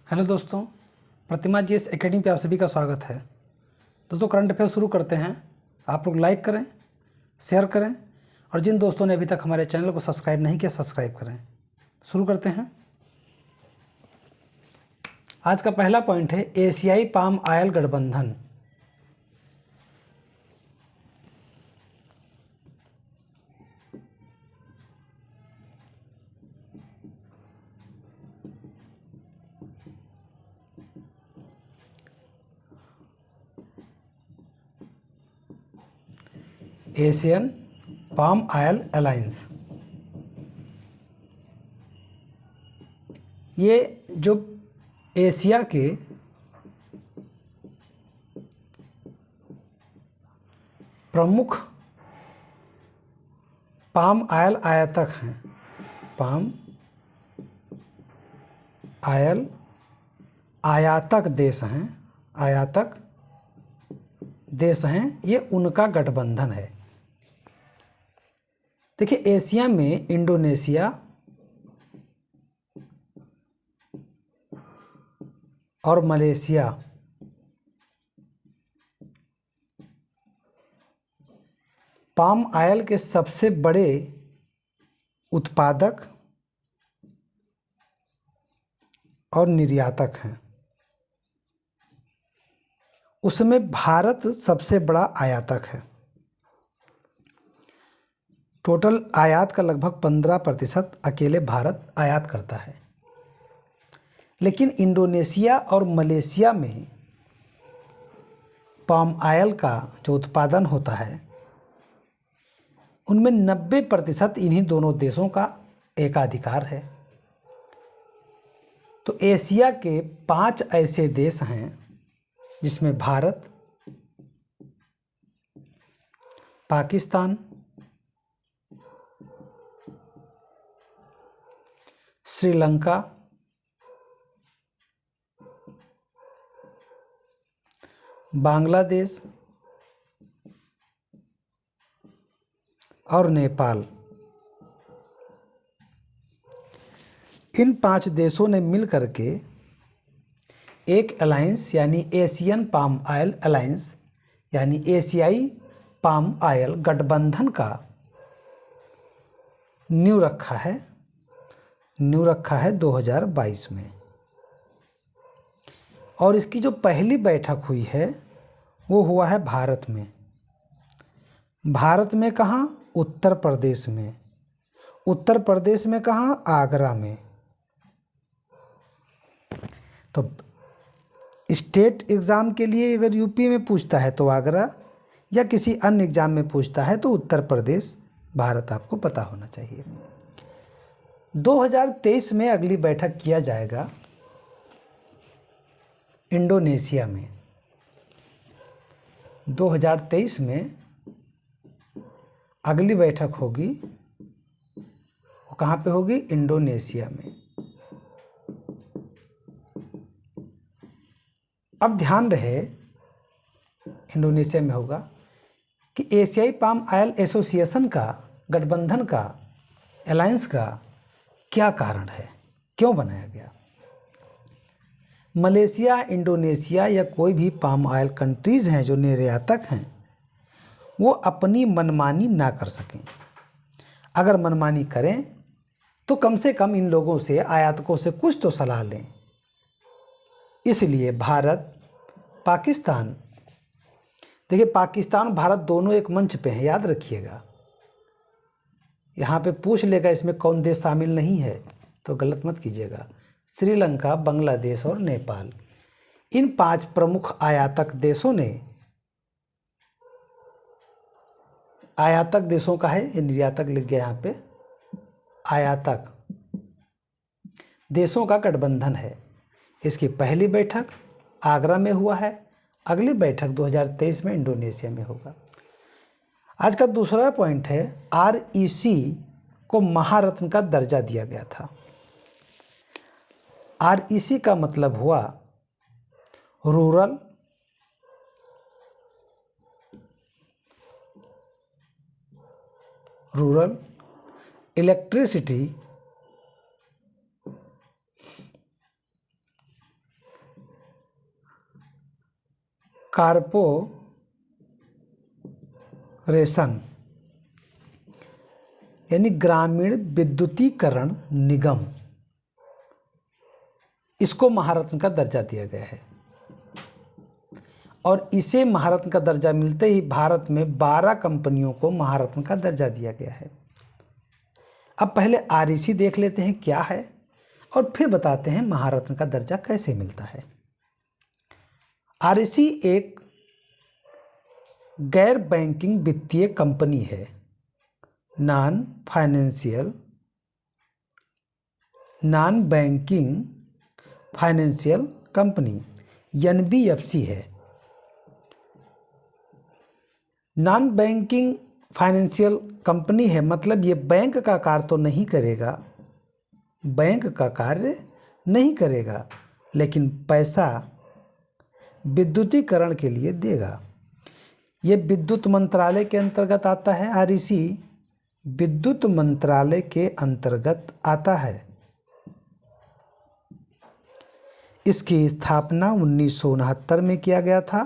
Hello दोस्तों, प्रतिमा GS academy पे आप सभी का स्वागत है। दोस्तों, करंट अफेयर शुरू करते हैं। आप लोग लाइक करें, शेयर करें और जिन दोस्तों ने अभी तक हमारे चैनल को सब्सक्राइब नहीं किया सब्सक्राइब करें। शुरू करते हैं। आज का पहला पॉइंट है एशियाई पाम आयल गठबंधन। एशियन पाम आयल अलायंस, ये जो एशिया के प्रमुख पाम आयल आयातक हैं, पाम आयल आयातक देश हैं, ये उनका गठबंधन है। देखिए, एशिया में इंडोनेशिया और मलेशिया पाम आयल के सबसे बड़े उत्पादक और निर्यातक हैं। उसमें भारत सबसे बड़ा आयातक है। टोटल आयात का लगभग 15% अकेले भारत आयात करता है। लेकिन इंडोनेशिया और मलेशिया में पाम आयल का जो उत्पादन होता है उनमें 90% इन्हीं दोनों देशों का एकाधिकार है। तो एशिया के 5 ऐसे देश हैं जिसमें भारत, पाकिस्तान, श्रीलंका, बांग्लादेश और नेपाल, इन 5 देशों ने मिलकर के एक अलायंस यानी एशियन पाम आयल अलायंस यानी एशियाई पाम आयल गठबंधन का नींव रखा है 2022 में। और इसकी जो पहली बैठक हुई है वो हुआ है भारत में। भारत में कहाँ? उत्तर प्रदेश में। उत्तर प्रदेश में कहाँ? आगरा में। तो स्टेट एग्ज़ाम के लिए अगर यूपी में पूछता है तो आगरा, या किसी अन्य एग्ज़ाम में पूछता है तो उत्तर प्रदेश, भारत आपको पता होना चाहिए। 2023 में अगली बैठक किया जाएगा इंडोनेशिया में। 2023 में अगली बैठक होगी, वो कहाँ पे होगी? इंडोनेशिया में। अब ध्यान रहे, इंडोनेशिया में होगा कि एशियाई पाम आयल एसोसिएशन का, गठबंधन का, अलायंस का क्या कारण है, क्यों बनाया गया? मलेशिया, इंडोनेशिया या कोई भी पाम आयल कंट्रीज़ हैं जो निर्यातक हैं, वो अपनी मनमानी ना कर सकें। अगर मनमानी करें तो कम से कम इन लोगों से, आयातकों से कुछ तो सलाह लें। इसलिए भारत, पाकिस्तान, देखिए पाकिस्तान भारत दोनों एक मंच पे हैं, याद रखिएगा। यहाँ पे पूछ लेगा इसमें कौन देश शामिल नहीं है तो गलत मत कीजिएगा। श्रीलंका, बांग्लादेश और नेपाल, इन 5 प्रमुख आयातक देशों ने, आयातक देशों का है, ये निर्यातक लिख गया यहाँ पे, आयातक देशों का गठबंधन है। इसकी पहली बैठक आगरा में हुआ है, अगली बैठक 2023 में इंडोनेशिया में होगा। आज का दूसरा पॉइंट है REC को महारत्न का दर्जा दिया गया था। REC का मतलब हुआ रूरल इलेक्ट्रिसिटी कॉरपोरेशन यानी ग्रामीण विद्युतीकरण निगम, इसको महारत्न का दर्जा दिया गया है। और इसे महारत्न का दर्जा मिलते ही भारत में 12 कंपनियों को महारत्न का दर्जा दिया गया है। अब पहले आरईसी देख लेते हैं क्या है और फिर बताते हैं महारत्न का दर्जा कैसे मिलता है। आरईसी एक गैर बैंकिंग वित्तीय कंपनी है, non banking financial company, NBFC है। नॉन बैंकिंग फाइनेंशियल कंपनी है मतलब ये बैंक का कार्य तो नहीं करेगा, बैंक का कार्य नहीं करेगा, लेकिन पैसा विद्युतीकरण के लिए देगा। ये विद्युत मंत्रालय के अंतर्गत आता है। आरईसी विद्युत मंत्रालय के अंतर्गत आता है। इसकी स्थापना 1969 में किया गया था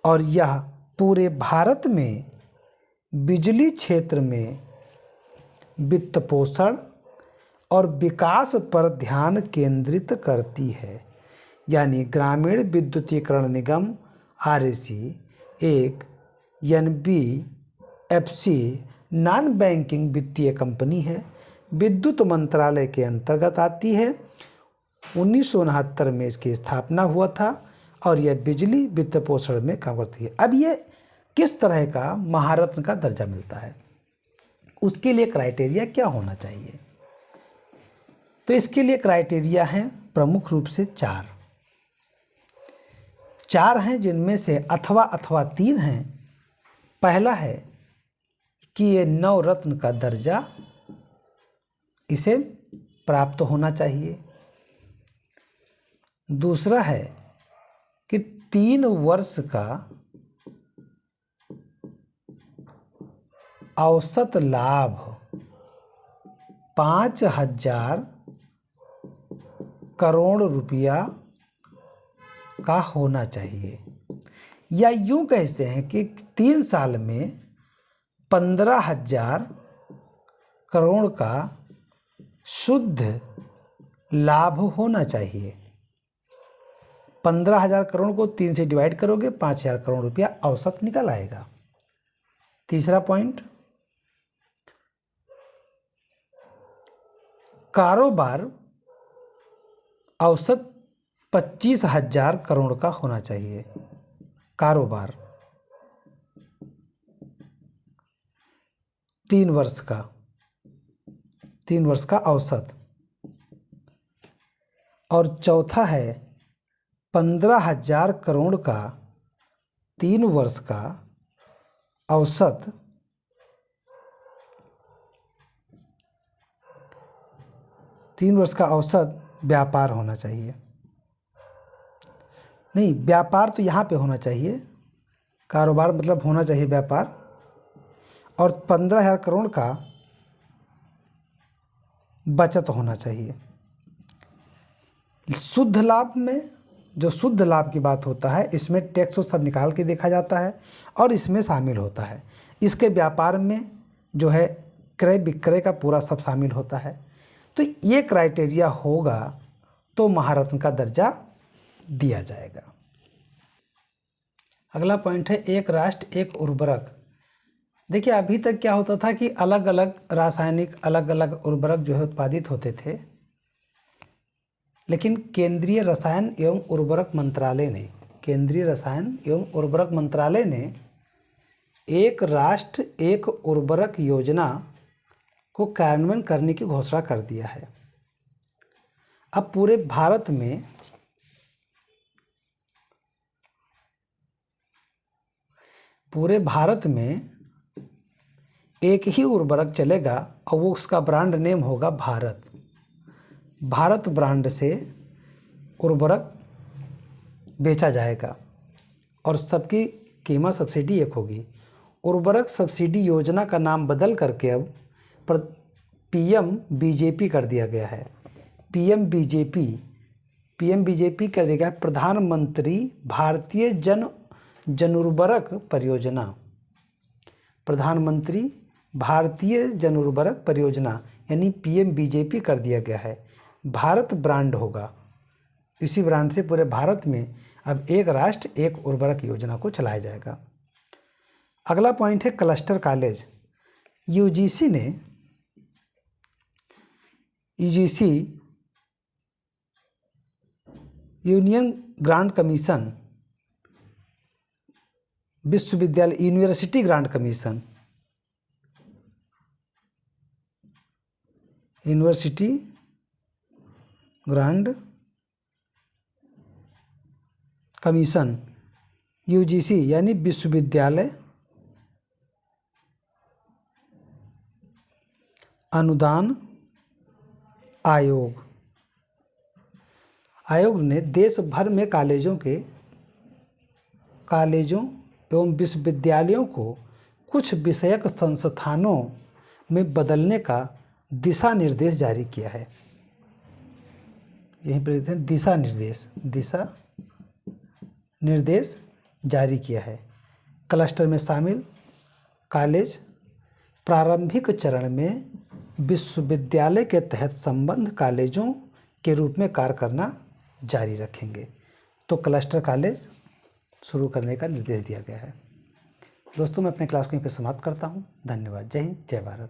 और यह पूरे भारत में बिजली क्षेत्र में वित्त पोषण और विकास पर ध्यान केंद्रित करती है। यानी ग्रामीण विद्युतीकरण निगम आरईसी एक एनबीएफसी नॉन बैंकिंग वित्तीय कंपनी है, विद्युत मंत्रालय के अंतर्गत आती है। 1969 में इसकी स्थापना हुआ था और यह बिजली वित्त पोषण में काम करती है। अब ये किस तरह का महारत्न का दर्जा मिलता है, उसके लिए क्राइटेरिया क्या होना चाहिए? तो इसके लिए क्राइटेरिया हैं प्रमुख रूप से चार हैं, जिनमें से अथवा 3 हैं। पहला है कि ये नवरत्न का दर्जा इसे प्राप्त होना चाहिए। दूसरा है कि 3 वर्ष का औसत लाभ 5,000 करोड़ रुपया का होना चाहिए, या यूं कहते हैं कि 3 साल में 15,000 करोड़ का शुद्ध लाभ होना चाहिए। 15,000 करोड़ को 3 से डिवाइड करोगे 5,000 करोड़ रुपया औसत निकल आएगा। तीसरा पॉइंट, कारोबार औसत 25,000 करोड़ का होना चाहिए। कारोबार 3 वर्ष का औसत। और चौथा है 15,000 करोड़ का 3 वर्ष का औसत व्यापार होना चाहिए। नहीं, व्यापार तो यहाँ पे होना चाहिए, कारोबार मतलब होना चाहिए व्यापार। और 15,000 करोड़ का बचत होना चाहिए। शुद्ध लाभ में, जो शुद्ध लाभ की बात होता है, इसमें टैक्स सब निकाल के देखा जाता है और इसमें शामिल होता है। इसके व्यापार में जो है क्रय विक्रय का पूरा सब शामिल होता है। तो ये क्राइटेरिया होगा तो महारत्न का दर्जा दिया जाएगा। अगला पॉइंट है एक राष्ट्र एक उर्वरक। देखिए, अभी तक क्या होता था कि अलग अलग रासायनिक अलग अलग उर्वरक जो है उत्पादित होते थे, लेकिन केंद्रीय रसायन एवं उर्वरक मंत्रालय ने एक राष्ट्र एक उर्वरक योजना को कार्यान्वयन करने की घोषणा कर दिया है। अब पूरे भारत में एक ही उर्वरक चलेगा और वो उसका ब्रांड नेम होगा भारत ब्रांड से उर्वरक बेचा जाएगा और सबकी कीमत सब्सिडी एक होगी। उर्वरक सब्सिडी योजना का नाम बदल करके अब PM BJP कर दिया गया है। PM BJP PMBJP कर देगा प्रधानमंत्री भारतीय जन-उर्वरक परियोजना। प्रधानमंत्री भारतीय जन-उर्वरक परियोजना यानी PMBJP कर दिया गया है। भारत ब्रांड होगा, इसी ब्रांड से पूरे भारत में अब एक राष्ट्र एक उर्वरक योजना को चलाया जाएगा। अगला पॉइंट है cluster college. UGC union grant commission, विश्वविद्यालय university grant commission, university grant commission UGC यानी विश्वविद्यालय अनुदान आयोग ने देश भर में कॉलेजों एवं विश्वविद्यालयों को कुछ विषयक संस्थानों में बदलने का दिशा निर्देश जारी किया है। यहीं पर लिखते हैं दिशा निर्देश जारी किया है। क्लस्टर में शामिल कॉलेज प्रारंभिक चरण में विश्वविद्यालय के तहत संबद्ध कॉलेजों के रूप में कार्य करना जारी रखेंगे। तो क्लस्टर कॉलेज शुरू करने का निर्देश दिया गया है। दोस्तों, मैं अपने क्लास को यहीं पर समाप्त करता हूँ। धन्यवाद। जय हिंद, जय भारत।